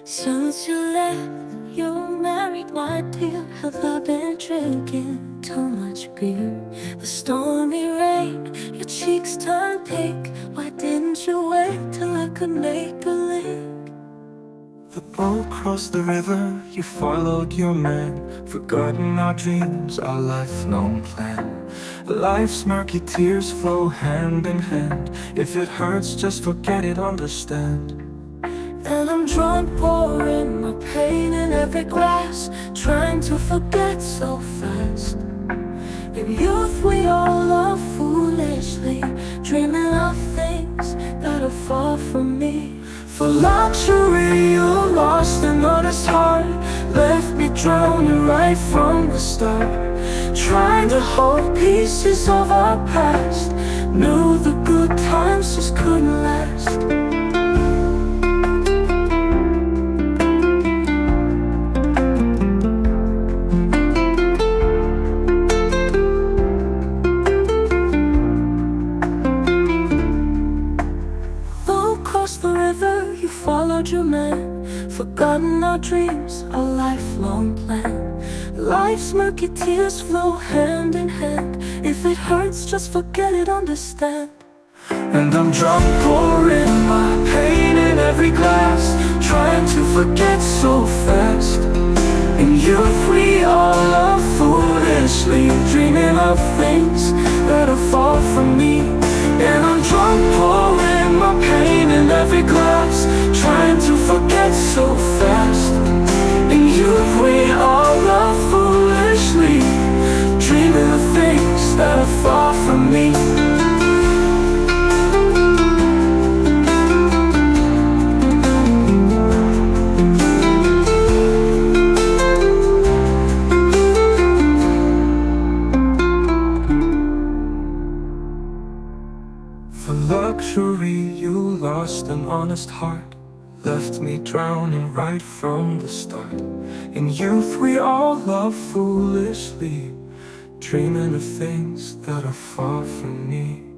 Since you left, you're married, my dear. Have I been drinking too much beer? The stormy rain, your cheeks turn pink. Why didn't you wait till I could make a link? The boat crossed the river, you followed your man. Forgotten our dreams, our lifelong plan. Life's murky tears flow hand in hand. If it hurts, just forget it, understand. And I'm drunk, pouring my pain in every glass, trying to forget so fast. In youth we all love foolishly, dreaming of things that are far from me. For luxury you lost an honest heart, left me drowning right from the start. Trying to hold pieces of our past, knew the good times just couldn't last. The river, you followed your man. Forgotten our dreams, our lifelong plan. Life's murky tears flow hand in hand. If it hurts, just forget it, understand. And I'm drunk, pouring my pain in every glass, trying to forget so fast. In youth we all love foolishly, dreaming of things that are far from me. And I'm drunk, pouring my pain in every glass, trying to forget so fast. In youth we all love foolishly, dreaming of things that are far from me. For luxury you lost an honest heart, left me drowning right from the start. In youth we all love foolishly, dreaming of things that are far from me.